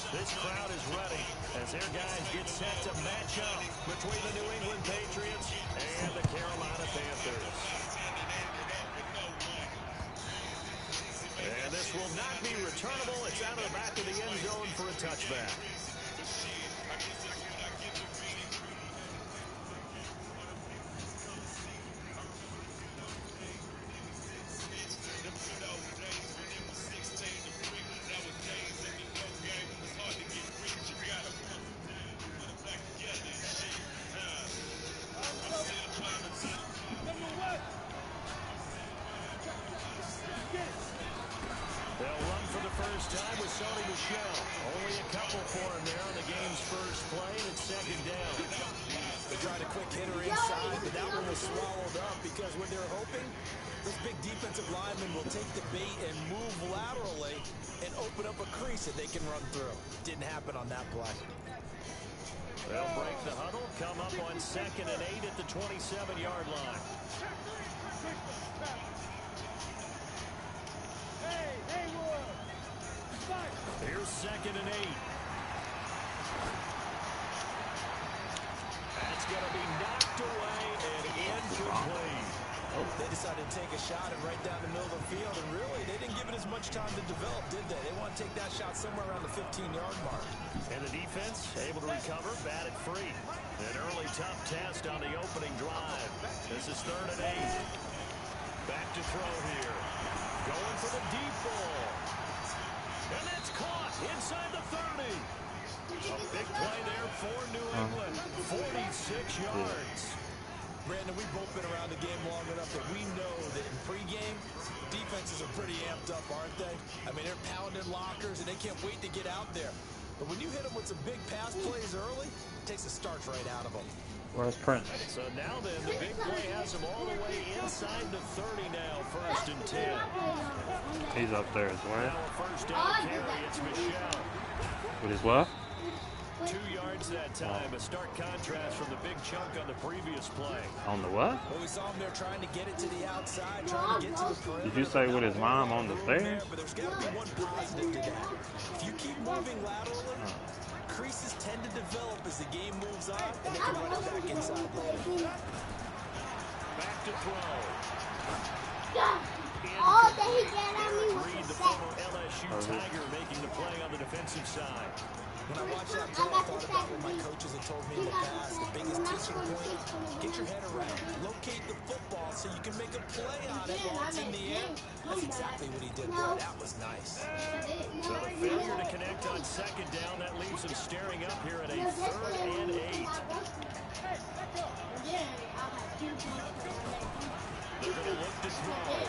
This crowd is ready as their guys get set to match up between the New England Patriots and the Carolina Panthers. And this will not be returnable. It's out of the back of the end zone for a touchback. Only a couple for him there on the game's first play, and it's second down. They tried a quick hitter inside, but that one was swallowed up because what they're hoping, this big defensive lineman will take the bait and move laterally and open up a crease that they can run through. Didn't happen on that play. They'll break the huddle, come up on 2nd and 8 at the 27-yard line. Here's 2nd and 8. That's going to be knocked away and incomplete. They decided to take a shot and right down the middle of the field, and really, they didn't give it as much time to develop, did they? They want to take that shot somewhere around the 15-yard mark. And the defense able to recover, batted free. An early tough test on the opening drive. This is 3rd and 8. Back to throw here. Going for the deep ball. And that's caught inside the 30. A big play there for New England. 46 yards. Brandon, we've both been around the game long enough that we know that in pregame, defenses are pretty amped up, aren't they? I mean, they're pounding lockers, and they can't wait to get out there. But when you hit them with some big pass plays early, it takes the starch right out of them. Where's Prince? So now then, the big play has him all the way inside the 30 now, 1st and 10. He's up there as well. Now a first down carry, it's Michelle. With his what? 2 yards that time, a stark contrast from the big chunk on the previous play. On the what? Well, we saw him there trying to get it to the outside, trying to get to the perimeter. Did you say with his mom on the stairs? But there's got to be one positive to that. If you keep moving laterally, creases tend to develop as the game moves on, and they can run it back inside later. Back to throw. Reed, the former LSU Tiger, making the play on the defensive side. When I watched that play, I thought about what my coaches had told me in the past. The biggest teaching point, get your head around, locate the football so you can make a play on it while it's in the air. That's exactly what he did there. That was nice. So the failure to connect on 2nd down, that leaves him staring up here at a 3rd and 8. They're going to look to throw.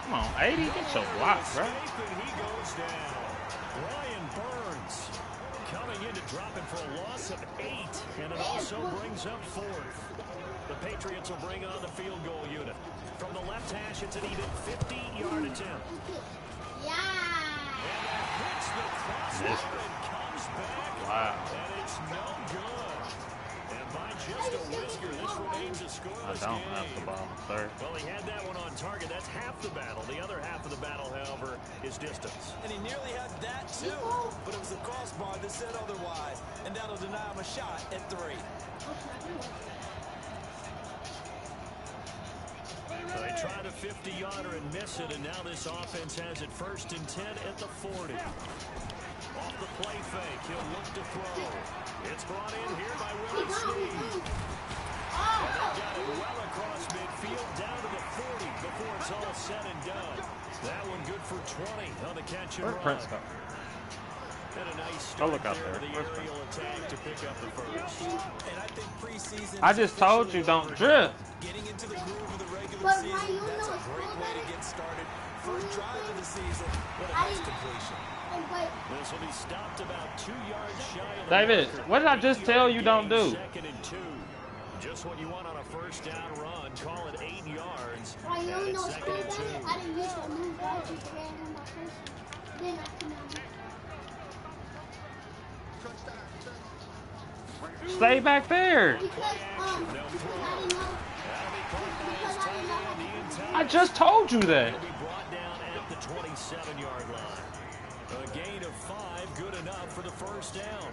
Come on, 80, get your block, bro. He goes down. Ryan Burns coming in to drop him for a loss of 8, and it also brings up 4th. The Patriots will bring on the field goal unit. From the left hash, it's an even 50-yard attempt. And that hits the crossbar and comes back. Wow. And it's no good. And by just a whisker, this remains a scoreless game. I don't have the ball, sir. Well, he had that one on target. That's half the battle. The other half of the battle, however, is distance. And he nearly had that, too. But it was the crossbar that said otherwise. And that'll deny him a shot at 3. So they tried a 50-yarder and miss it, and now this offense has it 1st and 10 at the 40. Off the play fake, he'll look to throw. It's brought in here by Willie Snead. And they got it well across midfield, down to the 40 before it's all said and done. That one good for 20 on the catch and run. Prince go? And a nice start look out there. there. The aerial attack to pick up the first. And I think preseason, I just told you don't drift. Getting into the groove of the regular season, that's a great way to get started. First drive of the season, what a nice completion. This will be stopped about 2 yards shy of the David, marker. what did I just tell you don't do? 2nd and 2. Just what you want on a first down run. Call it 8 yards. I And don't it's know. 2nd and 2. I didn't use the move. I just ran on my person. Then I came out. Stay back there. Because I didn't know. I just told you that. He'll be brought down at the 27-yard line. A gain of 5 good enough for the first down.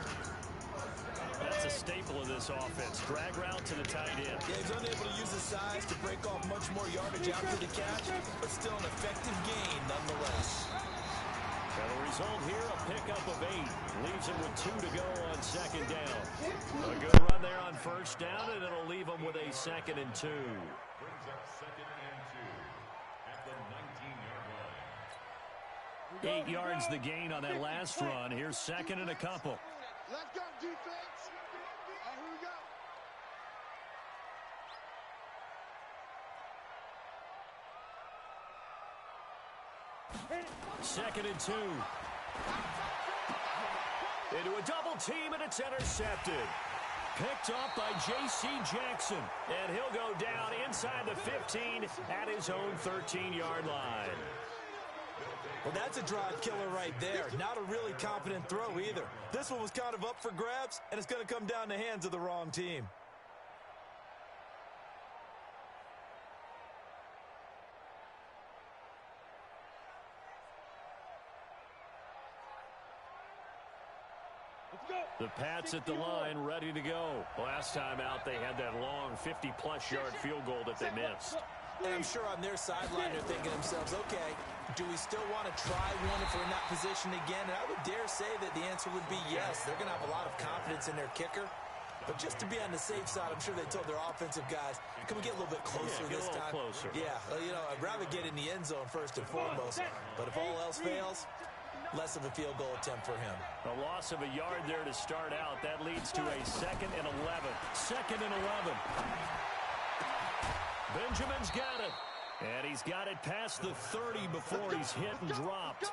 That's a staple of this offense. Drag route to the tight end. Yeah, he's unable to use his size to break off much more yardage after the catch, but still an effective gain nonetheless. And the result here, a pickup of 8. Leaves him with 2 to go on second down. A good run there on first down, and it'll leave him with a 2nd and 2. Brings up 2nd and 2 at the 19-yard line. 8 yards the gain on that last run. Here's 2nd and a couple. Let's go, defense. Here we go. 2nd and 2. Into a double team, and it's intercepted. Picked up by J.C. Jackson. And he'll go down inside the 15 at his own 13-yard line. Well, that's a drive killer right there. Not a really confident throw either. This one was kind of up for grabs, and it's going to come down the hands of the wrong team. The Pats at the line, ready to go. Last time out, they had that long 50-plus yard field goal that they missed. And I'm sure on their sideline they're thinking to themselves, okay, do we still want to try one if we're in that position again? And I would dare say that the answer would be yes. They're going to have a lot of confidence in their kicker. But just to be on the safe side, I'm sure they told their offensive guys, can we get a little bit closer this time? Closer. Yeah, well, you know, I'd rather get in the end zone first and foremost. But if all else fails, less of a field goal attempt for him. A loss of a yard there to start out. That leads to a 2nd and 11. 2nd and 11. Benjamin's got it. And he's got it past the 30 before he's hit and dropped.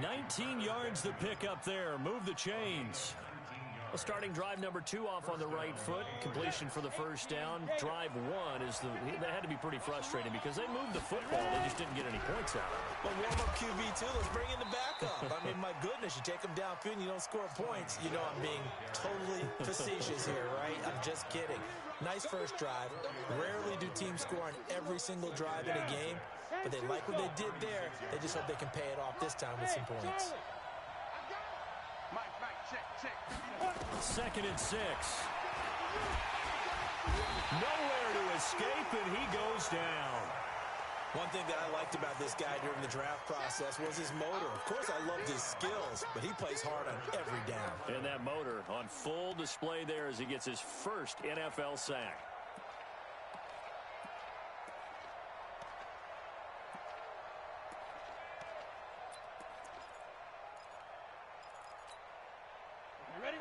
19 yards to pick up there. Move the chains. Well, starting drive number 2 off on the right foot. Completion for the first down. Drive 1 is that had to be pretty frustrating because they moved the football. They just didn't get any points out of it. Well, warm-up QB2, let's bring in the backup. I mean, my goodness, you take them downfield and you don't score points. You know I'm being totally facetious here, right? I'm just kidding. Nice first drive. Rarely do teams score on every single drive in a game, but they like what they did there. They just hope they can pay it off this time with some points. 2nd and 6. Nowhere to escape, and he goes down. One thing that I liked about this guy during the draft process was his motor. Of course, I loved his skills, but he plays hard on every down. And that motor on full display there as he gets his first NFL sack.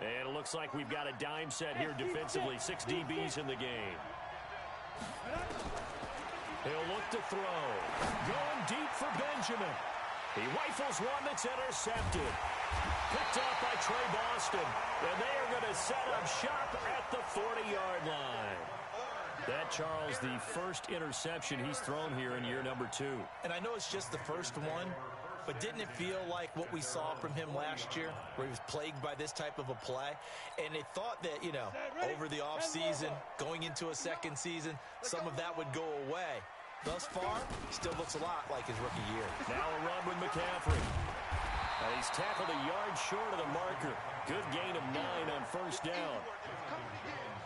And it looks like we've got a dime set here defensively. 6 DBs in the game. He'll look to throw. Going deep for Benjamin. He rifles one that's intercepted. Picked up by Trey Boston. And they are going to set up shop at the 40-yard line. That, Charles, the first interception he's thrown here in year number 2. And I know it's just the first one, but didn't it feel like what we saw from him last year, where he was plagued by this type of a play? And they thought that, you know, over the offseason, going into a second season, some of that would go away. Thus far, still looks a lot like his rookie year. Now a run with McCaffrey. And he's tackled a yard short of the marker. Good gain of 9 on first down.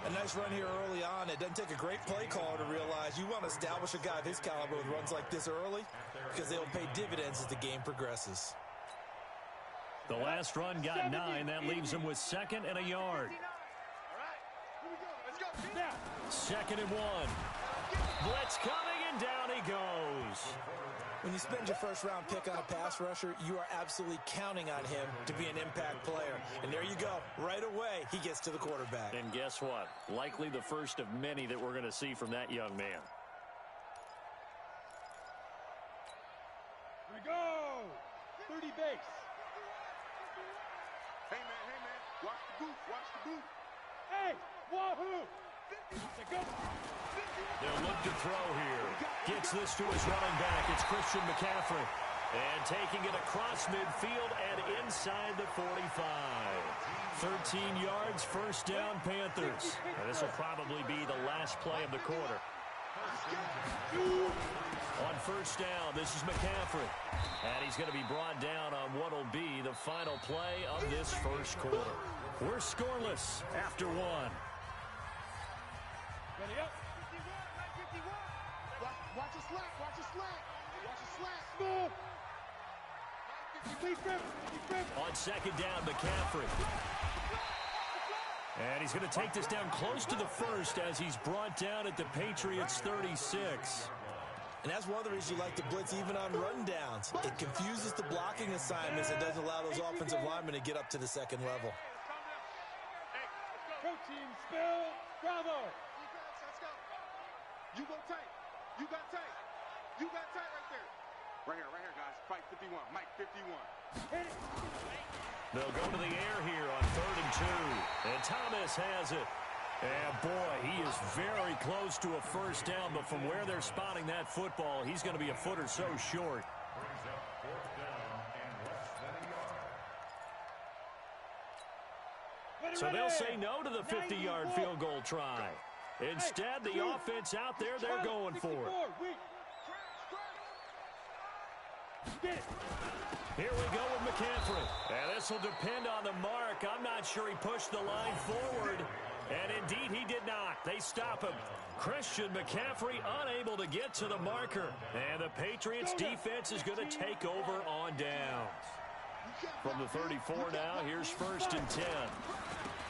A nice run here early on. It doesn't take a great play caller to realize you want to establish a guy of his caliber with runs like this early because they'll pay dividends as the game progresses. The last run got 9. That leaves him with 2nd and a yard. 2nd and 1. Blitz coming, and down he goes. When you spend your first-round pick on a pass rusher, you are absolutely counting on him to be an impact player. And there you go. Right away, he gets to the quarterback. And guess what? Likely the first of many that we're going to see from that young man. Here we go. 30 base. Hey, man. Watch the booth. Hey, wahoo. They'll look to throw here. Gets this to his running back. It's Christian McCaffrey. And taking it across midfield and inside the 45. 13 yards, first down, Panthers. And this will probably be the last play of the quarter. On first down, this is McCaffrey. And he's going to be brought down on what will be the the final play of this first quarter. We're scoreless after one. Ready up. 51. Watch a slack. Watch a slack. Watch a slack. Move. On second down, McCaffrey. And he's going to take this down close to the first as he's brought down at the Patriots' 36. And that's one of the reasons you like to blitz even on rundowns. It confuses the blocking assignments and doesn't allow those offensive linemen to get up to the second level. Protein spill. Bravo. Defense, let's go. You go tight. You got tight. You got tight right there. Right here, guys. Fight 51. Mike 51. Hit it. They'll go to the air here on 3rd and 2. And Thomas has it. And, boy, he is very close to a first down. But from where they're spotting that football, he's going to be a foot or so short. So they'll say no to the 50-yard field goal try. Instead, the offense out there, they're going for it. Here we go with McCaffrey. And this will depend on the mark. I'm not sure he pushed the line forward. And indeed, he did not. They stop him. Christian McCaffrey unable to get to the marker. And the Patriots defense is going to take over on downs. From the 34 now, here's 1st and 10.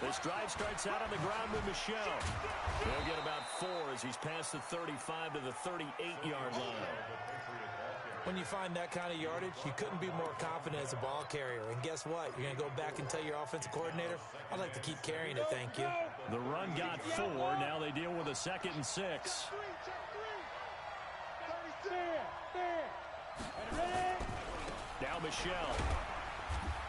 This drive starts out on the ground with Michel. They'll get about 4 as he's past the 35 to the 38-yard line. When you find that kind of yardage, you couldn't be more confident as a ball carrier. And guess what? You're going to go back and tell your offensive coordinator, I'd like to keep carrying it, thank you. The run got 4. Now they deal with a 2nd and 6. Now Michel.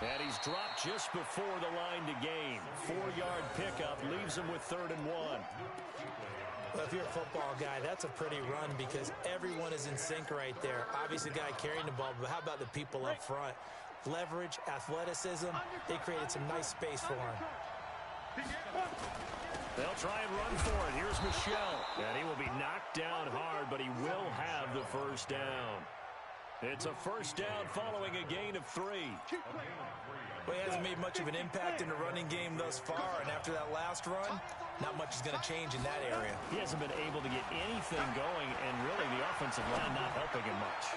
And he's dropped just before the line to gain. 4-yard pickup leaves him with 3rd and 1. Well, if you're a football guy, that's a pretty run because everyone is in sync right there. Obviously, the guy carrying the ball, but how about the people up front? Leverage, athleticism, they created some nice space for him. They'll try and run for it. Here's Michel. And he will be knocked down hard, but he will have the first down. It's a first down following a gain of 3. Well, he hasn't made much of an impact in the running game thus far, and after that last run, not much is going to change in that area. He hasn't been able to get anything going, and really the offensive line not helping him much.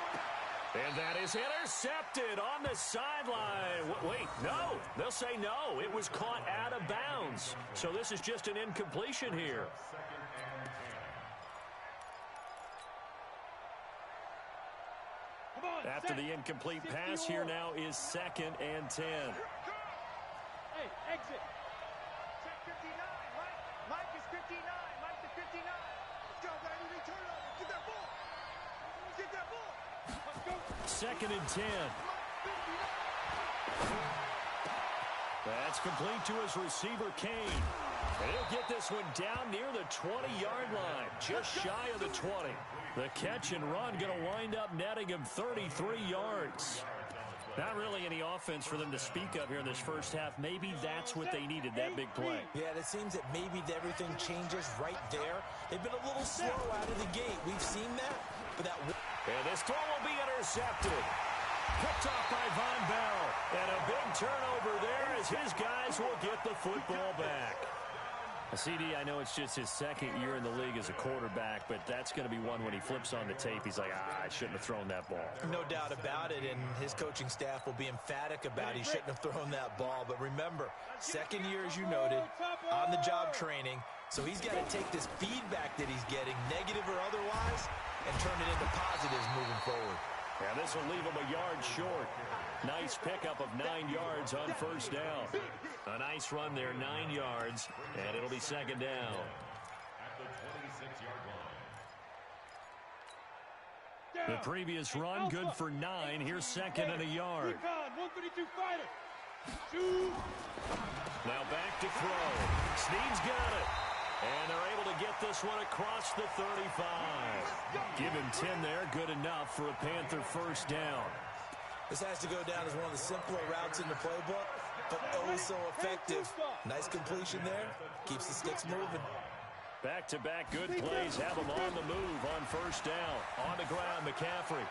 And that is intercepted on the sideline. Wait, no. They'll say no. It was caught out of bounds. So this is just an incompletion here. After the incomplete pass, here now is 2nd and 10. Hey, exit. Check 59, Mike. Mike is 59. Mike is 59. Let's go, baby. Turn it over. Get that ball. Get that ball. Let's go. 2nd and 10. That's complete to his receiver, Kane. And he'll get this one down near the 20-yard line, just shy of the 20. The catch and run going to wind up netting him 33 yards. Not really any offense for them to speak of here in this first half. Maybe that's what they needed, that big play. Yeah, it seems that maybe everything changes right there. They've been a little slow out of the gate. We've seen that, but that... And this throw will be intercepted. Picked off by Von Bell. And a big turnover there as his guys will get the football back. CD, I know it's just his 2nd year in the league as a quarterback, but that's going to be one when he flips on the tape. He's like, I shouldn't have thrown that ball. No doubt about it, and his coaching staff will be emphatic about he shouldn't have thrown that ball. But remember, 2nd year, as you noted, on-the-job training, so he's got to take this feedback that he's getting, negative or otherwise, and turn it into positives moving forward. Yeah, this will leave him a yard short. Nice pickup of 9 yards on first down. A nice run there, 9 yards, and it'll be 2nd down. At the 26-yard line. The previous run, good for 9. Here's 2nd and a yard. 132 fighter. Shoot. Now back to throw. Snead's got it. And they're able to get this one across the 35. Give him 10 there, good enough for a Panther first down. This has to go down as one of the simpler routes in the playbook, but oh so effective. Nice completion there. Keeps the sticks moving. Back-to-back good plays have them on the move on first down. On the ground, McCaffrey.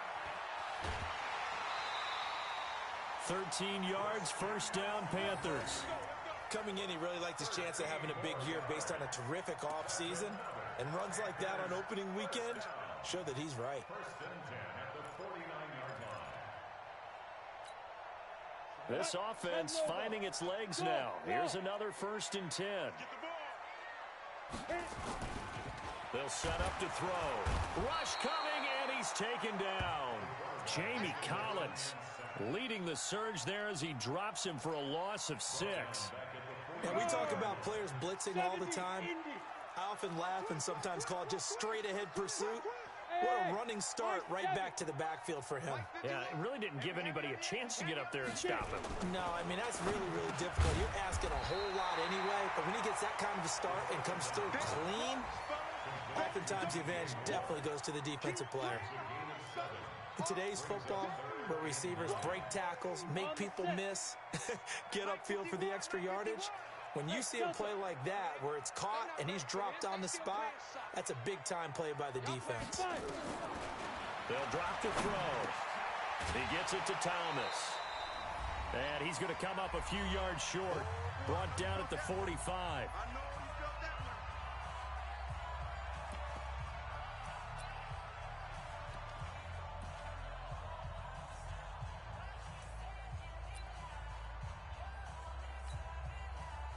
13 yards, first down, Panthers. Coming in, he really liked his chance of having a big year based on a terrific offseason. And runs like that on opening weekend show that he's right. First and 10 at the 49-yard line. This offense finding its legs now. Here's another first and 10. They'll set up to throw. Rush coming, and he's taken down. Jamie Collins leading the surge there as he drops him for a loss of 6. And we talk about players blitzing all the time. I often laugh and sometimes call it just straight-ahead pursuit. What a running start right back to the backfield for him. Yeah, it really didn't give anybody a chance to get up there and stop him. No, I mean, that's really, really difficult. You're asking a whole lot anyway, but when he gets that kind of a start and comes through clean, oftentimes the advantage definitely goes to the defensive player. In today's football, where receivers break tackles, make people miss, get upfield for the extra yardage, when you see a play like that where it's caught and he's dropped on the spot, that's a big-time play by the defense. They'll drop the throw. He gets it to Thomas. And he's going to come up a few yards short. Brought down at the 45.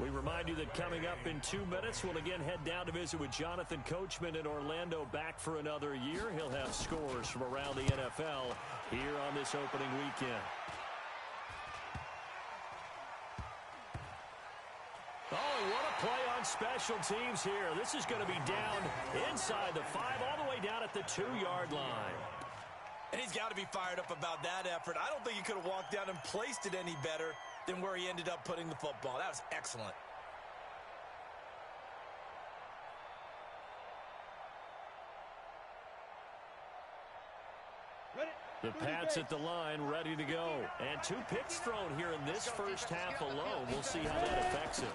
We remind you that coming up in 2 minutes, we'll again head down to visit with Jonathan Coachman in Orlando, back for another year. He'll have scores from around the NFL here on this opening weekend. Oh, and what a play on special teams here. This is going to be down inside the 5, all the way down at the 2-yard line. And he's got to be fired up about that effort. I don't think he could have walked down and placed it any better than where he ended up putting the football. That was excellent. The Pats at the line, ready to go. And 2 picks thrown here in this first half alone. We'll see how that affects him.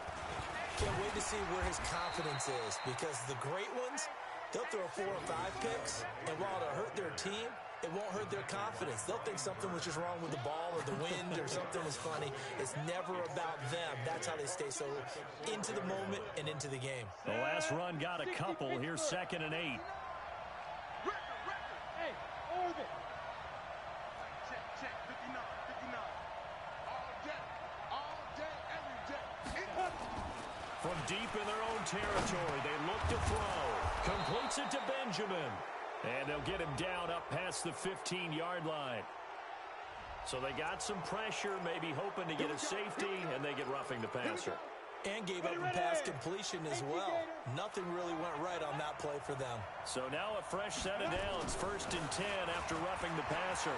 Can't wait to see where his confidence is, because the great ones, they'll throw 4 or 5 picks, and while it'll hurt their team, it won't hurt their confidence. They'll think something was just wrong with the ball or the wind or something was funny. It's never about them. That's how they stay so into the moment and into the game. The last run got a couple. Here's 2nd and 8. Hey, Orbit. Check, 59, 59. All day, every day. From deep in their own territory, they look to throw. Completes it to Benjamin. And they'll get him down up past the 15-yard line. So they got some pressure, maybe hoping to get a safety, and they get roughing the passer. And gave up a pass completion as well. Nothing really went right on that play for them. So now a fresh set of downs, 1st and 10 after roughing the passer.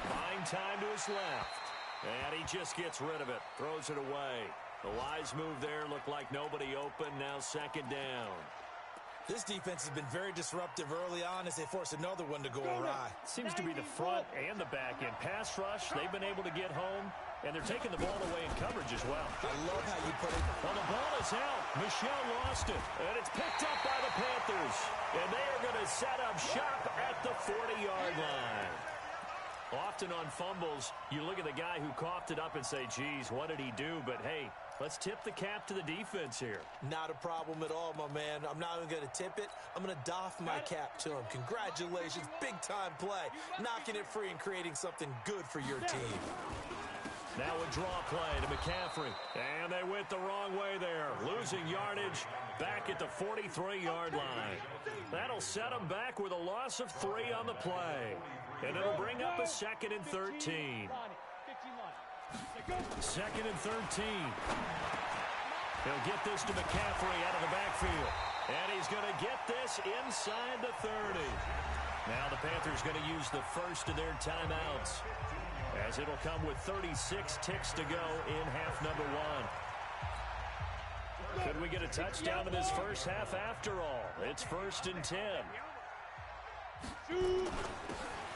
Fine time to his left. And he just gets rid of it, throws it away. The wise move there, looked like nobody open, now 2nd down. This defense has been very disruptive early on as they force another one to go awry. Seems to be the front and the back end. Pass rush, they've been able to get home, and they're taking the ball away in coverage as well. I love how you put it. Well, the ball is out. Michelle lost it, and it's picked up by the Panthers. And they are going to set up shop at the 40-yard line. Often on fumbles, you look at the guy who coughed it up and say, geez, what did he do? But, hey, let's tip the cap to the defense here. Not a problem at all, my man. I'm not even going to tip it. I'm going to doff my cap to him. Congratulations. Big-time play. Knocking it free and creating something good for your team. Now a draw play to McCaffrey. And they went the wrong way there. Losing yardage back at the 43-yard line. That'll set them back with a loss of 3 on the play. And it'll bring up a 2nd and 13. 2nd and 13. He'll get this to McCaffrey out of the backfield. And he's going to get this inside the 30. Now the Panthers going to use the first of their timeouts, as it'll come with 36 ticks to go in half number 1. Could we get a touchdown in this first half after all? It's 1st and 10.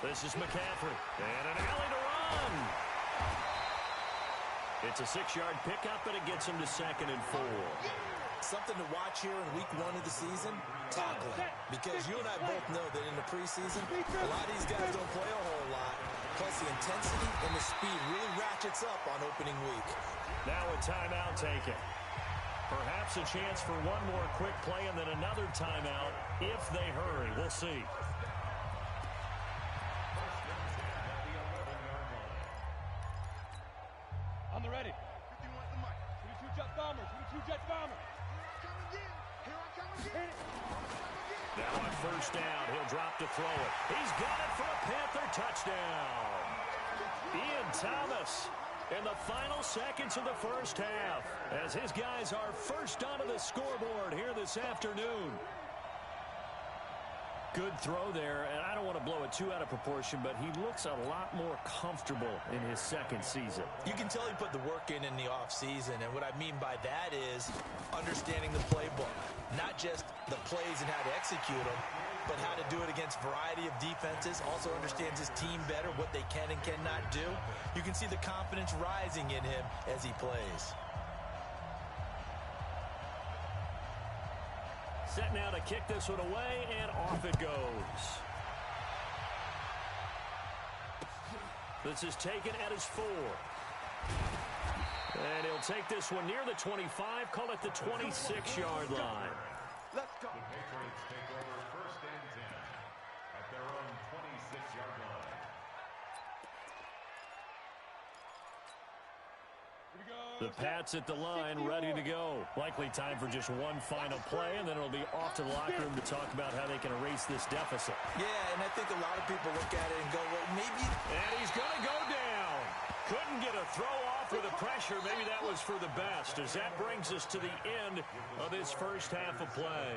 This is McCaffrey. And an alley to run. It's a 6-yard pickup, and it gets him to 2nd and 4. Something to watch here in week 1 of the season, tackling. Because you and I both know that in the preseason, a lot of these guys don't play a whole lot. Plus, the intensity and the speed really ratchets up on opening week. Now a timeout taken. Perhaps a chance for one more quick play and then another timeout if they hurry. We'll see. On the ready. 51 the mic. 22 Jets Bombers. 22 Jets Bombers. Here I come again. Now on first down, he'll drop to throw it. He's got it for a Panther touchdown. Ian Thomas in the final seconds of the first half as his guys are first onto the scoreboard here this afternoon. Good throw there, and I don't want to blow it too out of proportion, but he looks a lot more comfortable in his second season. You can tell he put the work in the offseason, and what I mean by that is understanding the playbook. Not just the plays and how to execute them, but how to do it against a variety of defenses. Also understands his team better, what they can and cannot do. You can see the confidence rising in him as he plays. Set now to kick this one away, and off it goes. This is taken at his 4. And he'll take this one near the 25, call it the 26-yard line. Let's go. The Patriots take over first and 10 at their own 26-yard line. The Pats at the line, ready to go. Likely time for just one final play, and then it'll be off to the locker room to talk about how they can erase this deficit. Yeah, and I think a lot of people look at it and go, well, maybe... And he's going to go down. Couldn't get a throw off with the pressure. Maybe that was for the best, as that brings us to the end of this first half of play.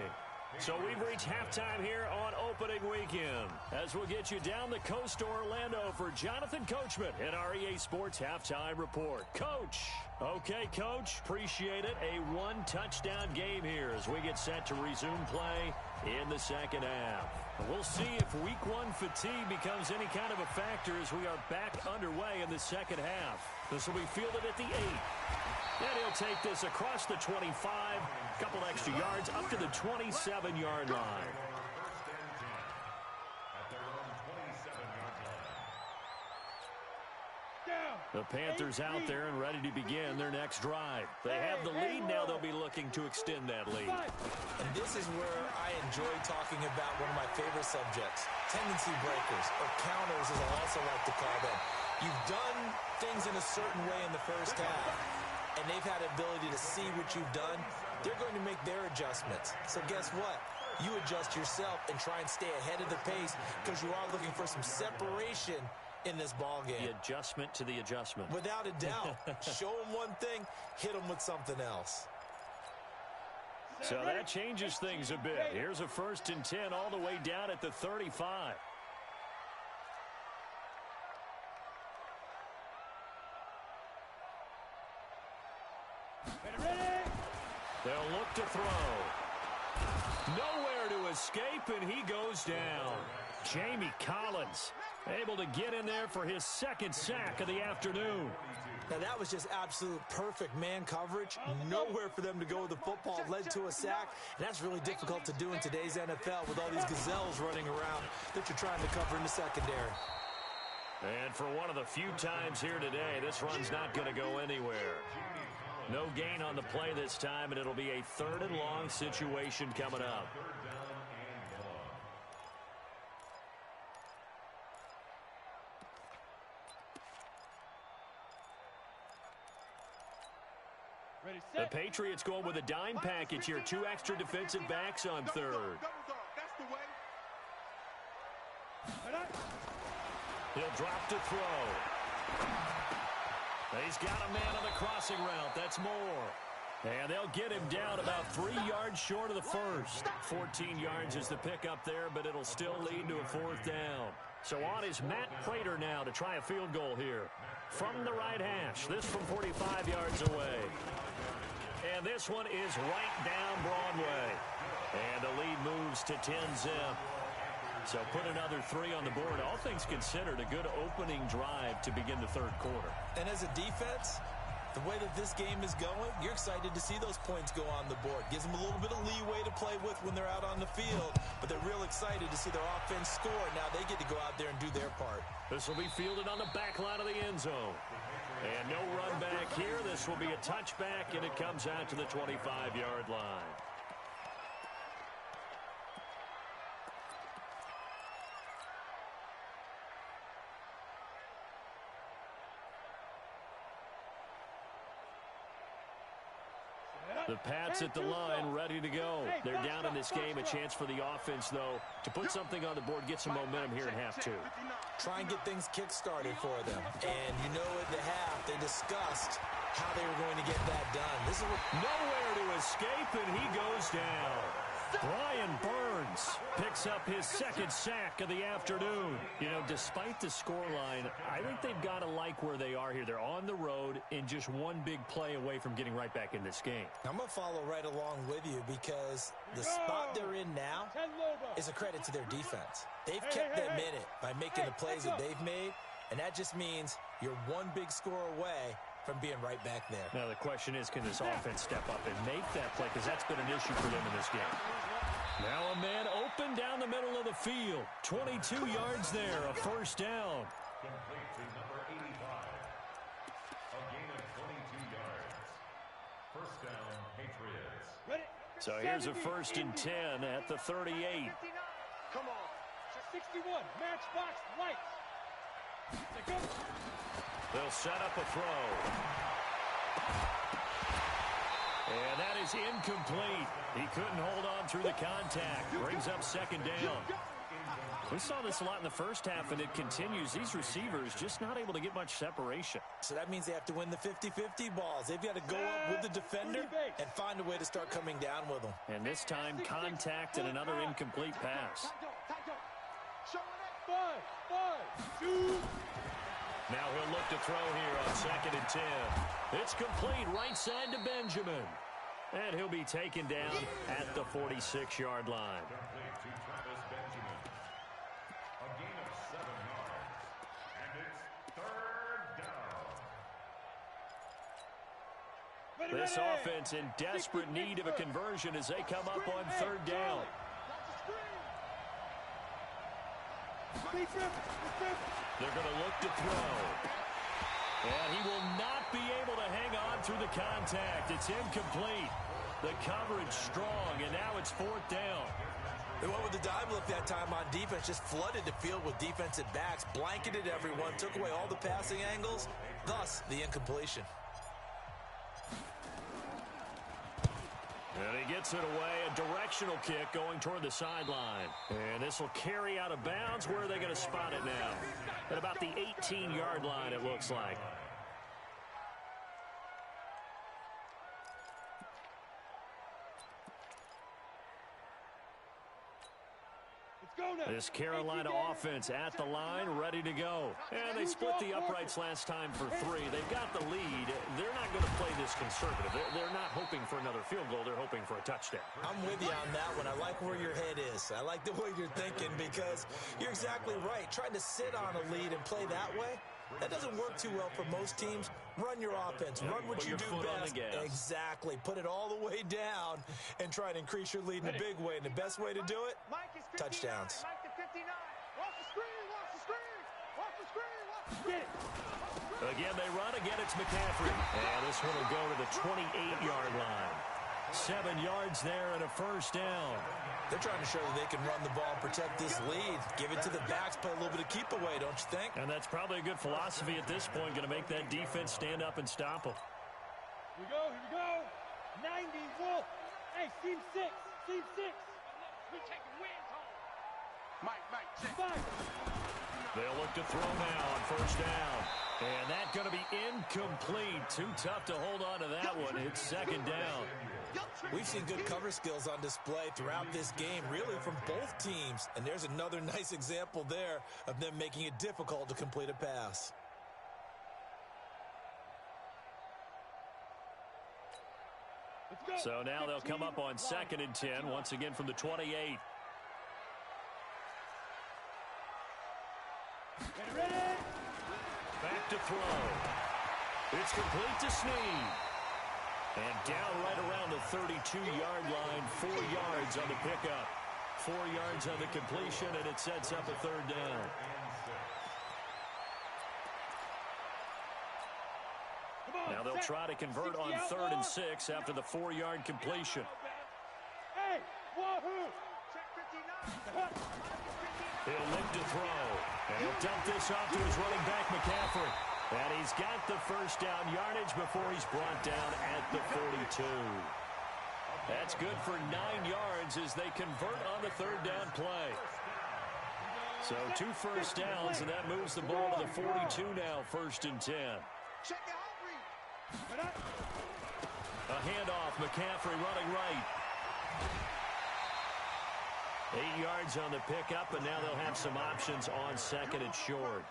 So we've reached halftime here on opening weekend, as we'll get you down the coast to Orlando for Jonathan Coachman in our EA Sports Halftime Report. Coach. Okay, Coach. Appreciate it. A one-touchdown game here as we get set to resume play in the second half. We'll see if week one fatigue becomes any kind of a factor as we are back underway in the second half. This will be fielded at the 8. And he'll take this across the 25, a couple extra yards, up to the 27-yard line. The Panthers out there and ready to begin their next drive. They have the lead now. They'll be looking to extend that lead. And this is where I enjoy talking about one of my favorite subjects, tendency breakers, or counters as I also like to call them. You've done things in a certain way in the first half, and they've had the ability to see what you've done. They're going to make their adjustments. So guess what? You adjust yourself and try and stay ahead of the pace because you are looking for some separation in this ball game. The adjustment to the adjustment. Without a doubt. Show them one thing, hit them with something else. So that changes things a bit. Here's a 1st and 10 all the way down at the 35. They'll look to throw. Nowhere to escape, and he goes down. Jamie Collins able to get in there for his second sack of the afternoon. Now, that was just absolute perfect man coverage. Nowhere for them to go with the football. Led to a sack, and that's really difficult to do in today's NFL with all these gazelles running around that you're trying to cover in the secondary. And for one of the few times here today, this run's not going to go anywhere. No gain on the play this time, and it'll be a 3rd and long situation coming up. The Patriots going with a dime package here. 2 extra defensive backs on 3rd. He'll drop to throw. He's got a man on the crossing route. That's more. And they'll get him down about 3 yards short of the first. 14 yards is the pickup there, but it'll still lead to a 4th down. So on is Matt Prater now to try a field goal here. From the right hash, this from 45 yards away. And this one is right down Broadway. And the lead moves to 10-zip. So put another 3 on the board. All things considered, a good opening drive to begin the 3rd quarter. And as a defense, The way that this game is going, you're excited to see those points go on the board. Gives them a little bit of leeway to play with when they're out on the field, but they're real excited to see their offense score. Now they get to go out there and do their part. This will be fielded on the back line of the end zone. And no run back here. This will be a touchback, and it comes out to the 25-yard line. The Pats at the line, ready to go. They're down in this game. A chance for the offense, though, to put something on the board, get some momentum here in half two. Try and get things kick-started for them. And you know at the half, they discussed how they were going to get that done. This is nowhere to escape, and he goes down. Brian Burns picks up his second sack of the afternoon. You know, despite the scoreline, I think they've got to like where they are here. They're on the road and just one big play away from getting right back in this game. I'm going to follow right along with you because the spot they're in now is a credit to their defense. They've kept them in it by making the plays that they've made, and that just means you're one big score away from being right back there. Now the question is, can this offense step up and make that play? Because that's been an issue for them in this game. Now a man open down the middle of the field. 22 yards there, a first down. Complete to number 85. A gain of 22 yards. First down, Patriots. So here's a first and 10 at the 38. Come on. 61, matchbox, lights. They'll set up a throw. And that is incomplete. He couldn't hold on through the contact. Brings up second down. We saw this a lot in the first half, and it continues. These receivers just not able to get much separation. So that means they have to win the 50-50 balls. They've got to go up with the defender and find a way to start coming down with them. And this time, contact and another incomplete pass. Now he'll look to throw here on second and 10. It's complete right side to Benjamin. And he'll be taken down at the 46-yard line. Complete to Travis Benjamin. A gain of 7 yards. And it's third down. This offense in desperate need of a conversion as they come up on third down. They're going to look to throw. And he will not be able to hang on through the contact. It's incomplete. The coverage strong, and now it's fourth down. They went with the dive look that time on defense, just flooded the field with defensive backs, blanketed everyone, took away all the passing angles, thus the incompletion. And he gets it away, a directional kick going toward the sideline. And this will carry out of bounds. Where are they going to spot it now? At about the 18-yard line, it looks like. This Carolina offense at the line, ready to go. And they split the uprights last time for 3. They've got the lead. They're not going to play this conservative. They're not hoping for another field goal. They're hoping for a touchdown. I'm with you on that one. I like where your head is. I like the way you're thinking because you're exactly right. Trying to sit on a lead and play that way, that doesn't work too well for most teams. Run your offense. Run what you do best. Exactly. Put it all the way down and try to increase your lead in a big way. And the best way to do it, touchdowns. Again, they run. Again, it's McCaffrey. And this one will go to the 28-yard line. 7 yards there and a first down. They're trying to show that they can run the ball and protect this lead. Give it to the backs, play a little bit of keep away, don't you think? And that's probably a good philosophy at this point, going to make that defense stand up and stop them. Here we go. 90 Wolf. Hey, team 6. Team 6. We're taking wins home. Mike, check. 5. They'll look to throw now on first down. And that's going to be incomplete. Too tough to hold on to that one. It's second down. We've seen good cover skills on display throughout this game, really from both teams. And there's another nice example there of them making it difficult to complete a pass. So now they'll come up on second and 10, once again from the 28. Back to throw. It's complete to Snead. And down right around the 32-yard line, 4 yards on the pickup. 4 yards on the completion, and it sets up a third down. Now they'll try to convert on 3rd and 6 after the 4-yard completion. Hey, wahoo! He'll look to throw, and he'll dump this off to his running back, McCaffrey. And he's got the first down yardage before he's brought down at the 42. That's good for 9 yards as they convert on the 3rd down play. So 2 first downs, and that moves the ball to the 42 now, 1st and 10. A handoff, McCaffrey running right. 8 yards on the pickup, and now they'll have some options on 2nd and short.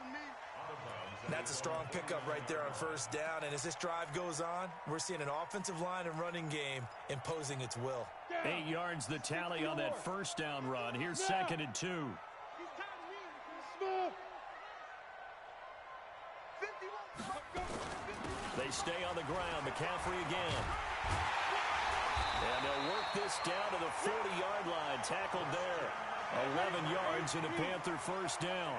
That's a strong pickup right there on 1st down, and as this drive goes on, we're seeing an offensive line and running game imposing its will. 8 yards the tally on that 1st down run. Here's 2nd and 2. They stay on the ground. McCaffrey again. And they'll work this down to the 40-yard line. Tackled there. 11 yards and a Panther first down.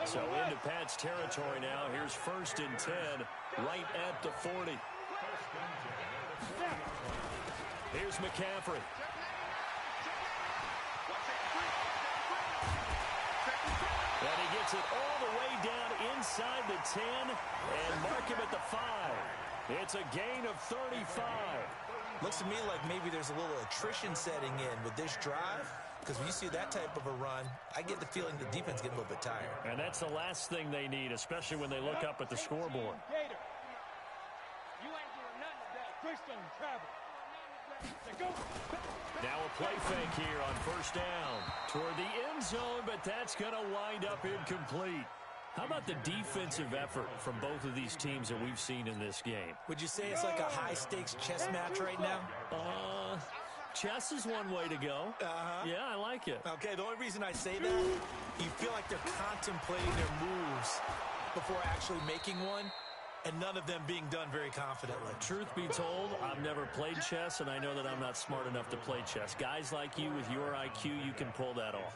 So into Pat's territory now. Here's 1st and 10 right at the 40. Here's McCaffrey. And he gets it all the way down inside the 10 and mark him at the 5. It's a gain of 35. Looks to me like maybe there's a little attrition setting in with this drive, because when you see that type of a run, I get the feeling the defense getting a little bit tired. And that's the last thing they need, especially when they look up at the scoreboard. You ain't doing nothing today. Christian travel. Now a play fake here on 1st down toward the end zone, but that's going to wind up incomplete. How about the defensive effort from both of these teams that we've seen in this game? Would you say it's like a high-stakes chess match right now? Chess is one way to go. Yeah, I like it. Okay, the only reason I say that, you feel like they're contemplating their moves before actually making one, and none of them being done very confidently. Truth be told, I've never played chess, and I know that I'm not smart enough to play chess. Guys like you with your IQ, you can pull that off.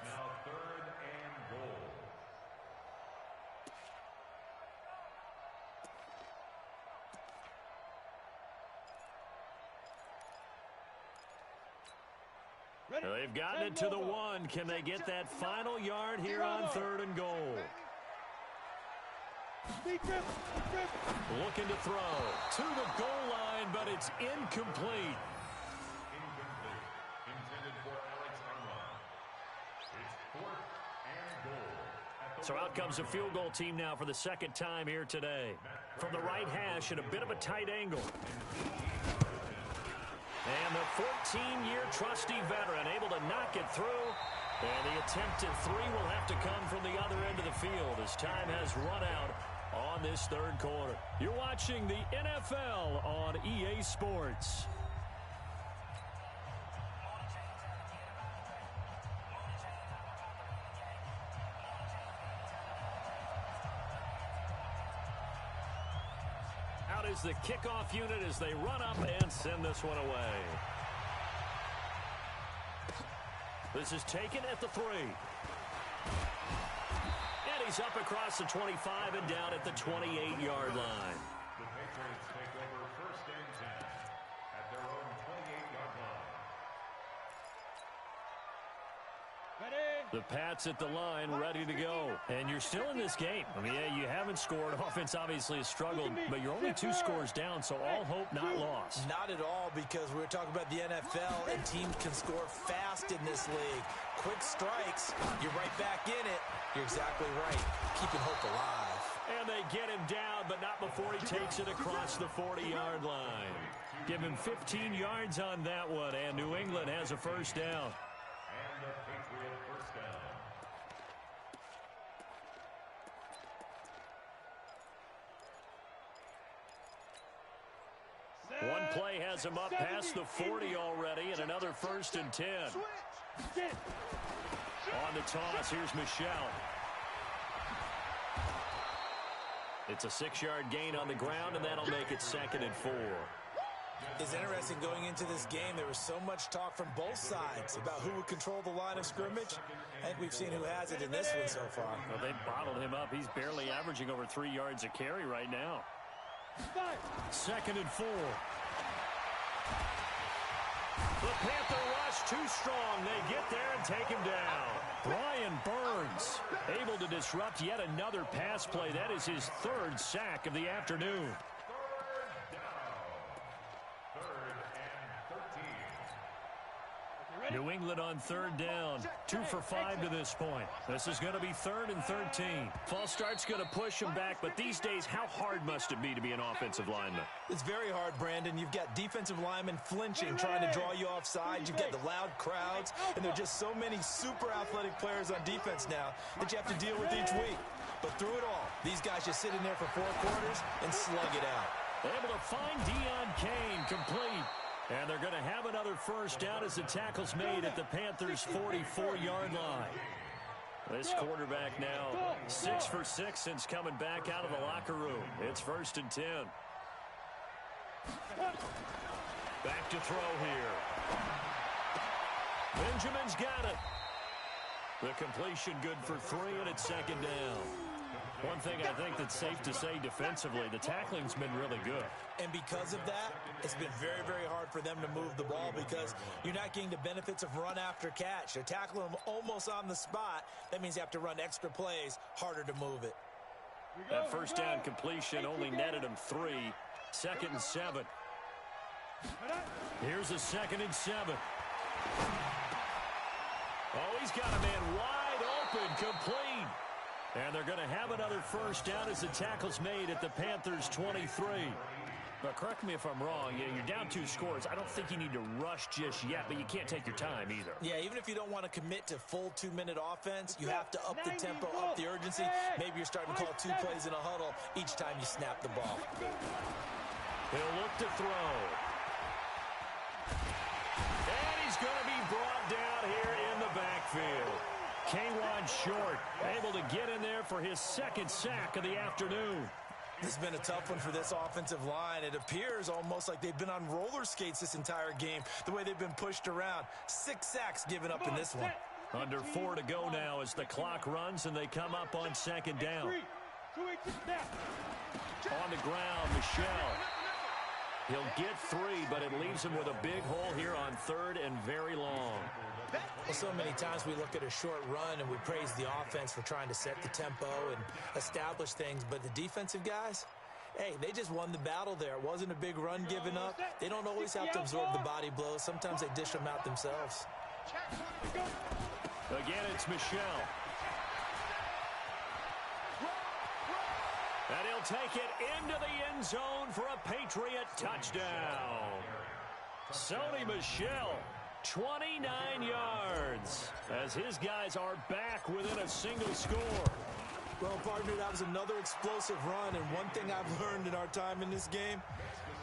They've gotten it to the 1. Can they get that final yard here on 3rd and goal? Looking to throw to the goal line, but it's incomplete. So out comes a field goal team now for the 2nd time here today. From the right hash at a bit of a tight angle. And the 14-year trusty veteran able to knock it through. And the attempt at 3 will have to come from the other end of the field as time has run out on this 3rd quarter. You're watching the NFL on EA Sports. Out is the kickoff unit as they run up and send this one away. This is taken at the 3. And he's up across the 25 and down at the 28-yard line. The Patriots take over 1st and 10 at their own 28-yard line. The Pats at the line, ready to go. And you're still in this game. I mean, yeah, you haven't scored. Offense obviously has struggled, but you're only 2 scores down, so all hope not lost. Not at all, because we were talking about the NFL, and teams can score fast in this league. Quick strikes, you're right back in it. You're exactly right. Keeping hope alive. And they get him down, but not before he takes it across the 40-yard line. Give him 15 yards on that one, and New England has a first down. And the Patriot first down. One play has him up past the 40 already, and another 1st and 10. On the toss, here's Michelle. It's a 6-yard gain on the ground, and that'll make it 2nd and 4. It's interesting going into this game. There was so much talk from both sides about who would control the line of scrimmage. I think we've seen who has it in this one so far. Well, they bottled him up. He's barely averaging over 3 yards a carry right now. 2nd and 4. The Panther rush too strong. They get there and take him down. Brian Burns able to disrupt yet another pass play. That is his 3rd sack of the afternoon. New England on 3rd down. 2 for 5 to this point. This is going to be 3rd and 13. False start's going to push him back, but these days, how hard must it be to be an offensive lineman? It's very hard, Brandon. You've got defensive linemen flinching, trying to draw you offside. You've got the loud crowds, and there are just so many super athletic players on defense now that you have to deal with each week. But through it all, these guys just sit in there for 4 quarters and slug it out. Able to find Deon Cain, complete. And they're going to have another 1st down as the tackle's made at the Panthers' 44-yard line. This quarterback now 6 for 6 since coming back out of the locker room. It's 1st and 10. Back to throw here. Benjamin's got it. The completion good for 3, and it's 2nd down. One thing I think that's safe to say defensively, the tackling's been really good. And because of that, it's been very, very hard for them to move the ball because you're not getting the benefits of run after catch. They're tackling them almost on the spot. That means you have to run extra plays, harder to move it. That 1st down completion only netted him 3. 2nd and 7. Here's a 2nd and 7. Oh, he's got a man wide open, complete. And they're going to have another 1st down as the tackle's made at the Panthers' 23. But correct me if I'm wrong. You're down 2 scores. I don't think you need to rush just yet, but you can't take your time either. Yeah, even if you don't want to commit to full 2-minute offense, you have to up the tempo, up the urgency. Maybe you're starting to call 2 plays in a huddle each time you snap the ball. He'll look to throw. And he's going to be brought down here in the backfield. K'Wan Short able to get in there for his 2nd sack of the afternoon. This has been a tough one for this offensive line. It appears almost like they've been on roller skates this entire game, the way they've been pushed around. 6 sacks given up in this one. Under 4 to go now as the clock runs and they come up on 2nd down. On the ground, Michelle. He'll get 3, but it leaves him with a big hole here on 3rd and very long. Well, so many times we look at a short run and we praise the offense for trying to set the tempo and establish things, but the defensive guys, hey, they just won the battle there. It wasn't a big run given up. They don't always have to absorb the body blows. Sometimes they dish them out themselves. Again, it's Michelle. And he'll take it into the end zone for a Patriot touchdown. Sony Michel, 29 yards, as his guys are back within a single score. Well, partner, that was another explosive run, and one thing I've learned in our time in this game,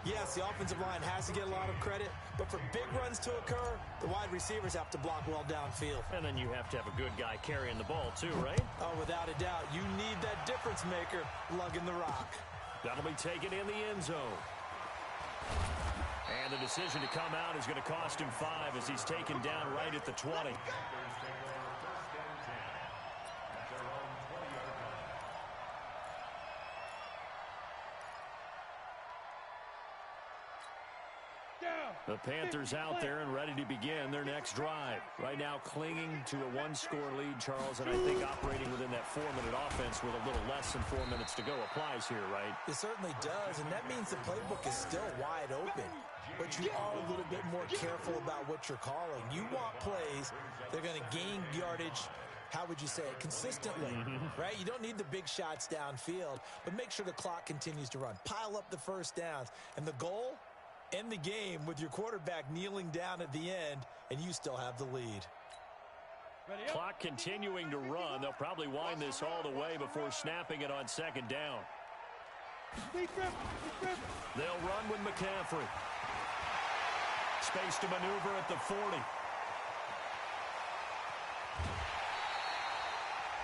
yes, the offensive line has to get a lot of credit, but for big runs to occur, the wide receivers have to block well downfield. And then you have to have a good guy carrying the ball too, right? Oh, without a doubt. You need that difference maker lugging the rock. That'll be taken in the end zone. And the decision to come out is going to cost him 5 as he's taken down right at the 20. The Panthers out there and ready to begin their next drive. Right now clinging to a 1-score lead, Charles, and I think operating within that 4-minute offense with a little less than 4 minutes to go applies here, right? It certainly does, and that means the playbook is still wide open. But you are a little bit more careful about what you're calling. You want plays that are going to gain yardage, how would you say it, consistently, right? You don't need the big shots downfield, but make sure the clock continues to run. Pile up the 1st downs, and the goal, end the game with your quarterback kneeling down at the end, and you still have the lead. Clock continuing to run. They'll probably wind this all the way before snapping it on 2nd down. They'll run with McCaffrey. Space to maneuver at the 40.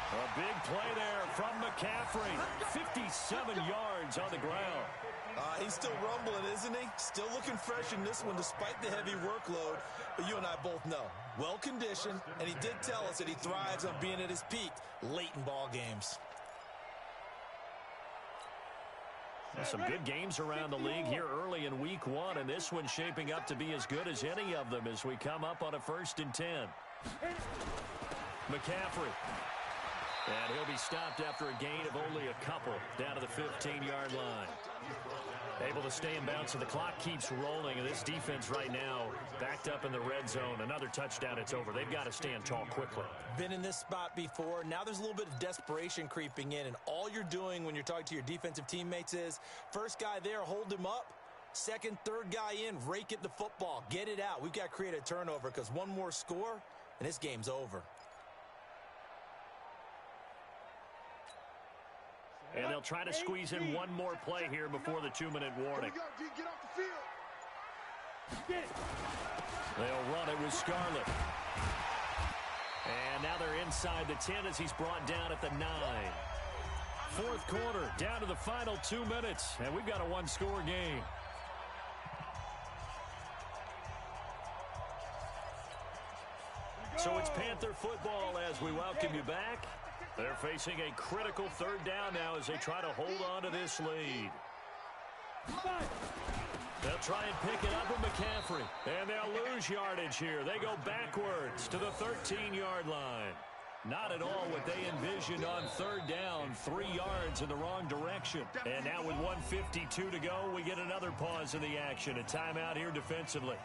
A big play there from McCaffrey. 57 yards on the ground. He's still rumbling, isn't he? Still looking fresh in this one despite the heavy workload. But you and I both know, well-conditioned, and he did tell us that he thrives on being at his peak late in ball games. Some good games around the league here early in week 1, and this one's shaping up to be as good as any of them as we come up on a 1st and 10. McCaffrey. And he'll be stopped after a gain of only a couple down to the 15-yard line. Able to stay in bounds, so the clock keeps rolling. And this defense right now backed up in the red zone. Another touchdown, it's over. They've got to stand tall quickly. Been in this spot before. Now there's a little bit of desperation creeping in. And all you're doing when you're talking to your defensive teammates is, first guy there, hold him up. Second, third guy in, rake at the football. Get it out. We've got to create a turnover because one more score, and this game's over. And they'll try to squeeze in one more play here before the 2-minute warning. Get off the field. Get it. They'll run it with Scarlett. And now they're inside the 10 as he's brought down at the 9. 4th quarter, down to the final 2 minutes, and we've got a one-score game. So it's Panther football as we welcome you back. They're facing a critical 3rd down now as they try to hold on to this lead. They'll try and pick it up with McCaffrey. And they'll lose yardage here. They go backwards to the 13-yard line. Not at all what they envisioned on 3rd down. 3 yards in the wrong direction. And now with 1:52 to go, we get another pause in the action. A timeout here defensively.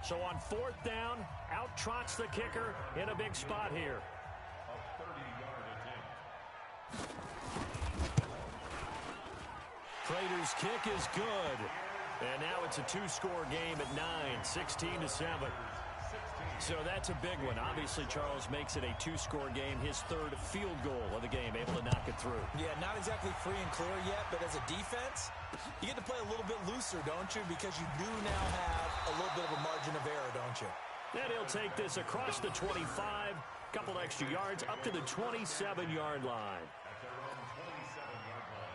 So on 4th down, out trots the kicker in a big spot here. A 30-yard attempt. Prater's kick is good. And now it's a 2-score game at 9, 16-7. So that's a big one. Obviously, Charles makes it a 2-score game, his 3rd field goal of the game, able to knock it through. Yeah, not exactly free and clear yet, but as a defense, you get to play a little bit looser, don't you? Because you do now have a little bit of a margin of error, don't you? And he'll take this across the 25, couple extra yards, up to the 27-yard line. At their own 27-yard line.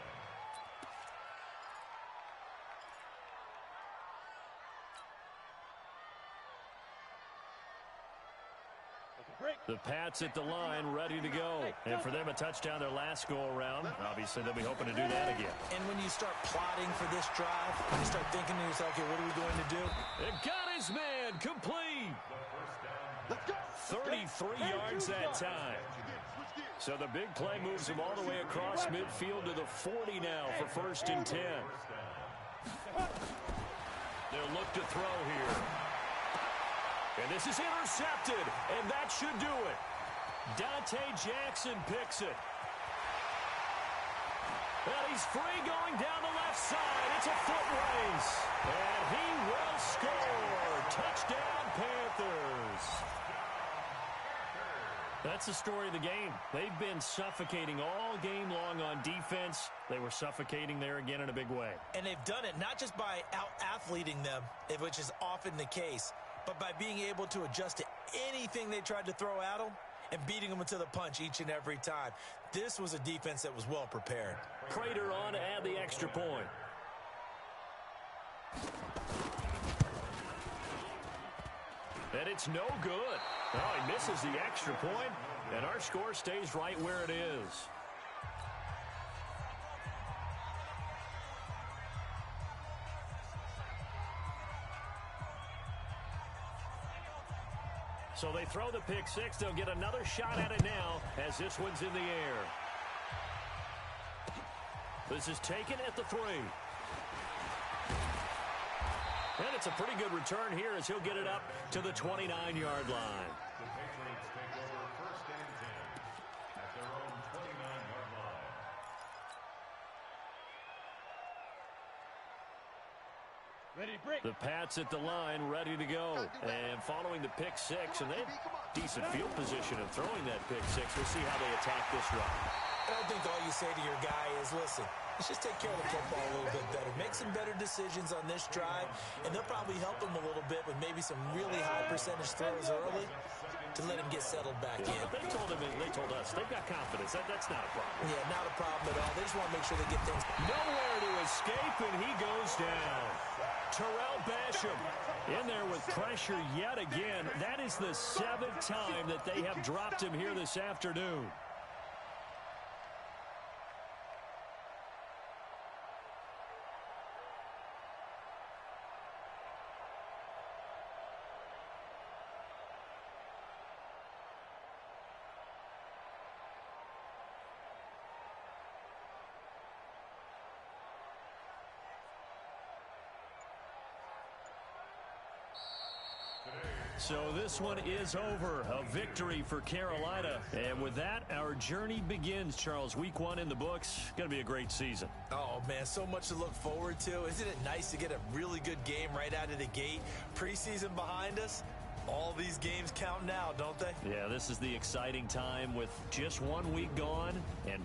The Pats at the line, ready to go. And for them, a touchdown their last go-around. Obviously, they'll be hoping to do that again. And when you start plotting for this drive, you start thinking to yourself, okay, what are we going to do? It got his man complete. Let's go. 33 yards that time. So the big play moves him all the way across midfield to the 40 now for 1st and 10. They'll look to throw here. And this is intercepted, and that should do it. Dante Jackson picks it. And he's free going down the left side. It's a foot race. And he will score. Touchdown, Panthers. That's the story of the game. They've been suffocating all game long on defense. They were suffocating there again in a big way. And they've done it not just by out-athleting them, which is often the case, but by being able to adjust to anything they tried to throw at them and beating them to the punch each and every time. This was a defense that was well prepared. Prater on to add the extra point. And it's no good. Oh, he misses the extra point, and our score stays right where it is. So they throw the pick six. They'll get another shot at it now as this one's in the air. This is taken at the 3. And it's a pretty good return here as he'll get it up to the 29-yard line. The Patriots take over 1st and 10 at their own 29-yard line. Ready to break. The Pats at the line, ready to go. And following the pick six, and they have decent field position of throwing that pick six. We'll see how they attack this run. And I think all you say to your guy is, listen, Let's just take care of the football a little bit better. Make some better decisions on this drive, and they'll probably help him a little bit with maybe some really high percentage throws early to let him get settled back in. They told us they've got confidence. That's not a problem. Yeah, not a problem at all. They just want to make sure they get things. Nowhere to escape, and he goes down. Terrell Basham in there with pressure yet again. That is the 7th time that they have dropped him here this afternoon. So this one is over. A victory for Carolina. And with that, our journey begins, Charles. Week 1 in the books. Going to be a great season. Oh, man, so much to look forward to. Isn't it nice to get a really good game right out of the gate? Preseason behind us. All these games count now, don't they? Yeah, this is the exciting time with just 1 week gone and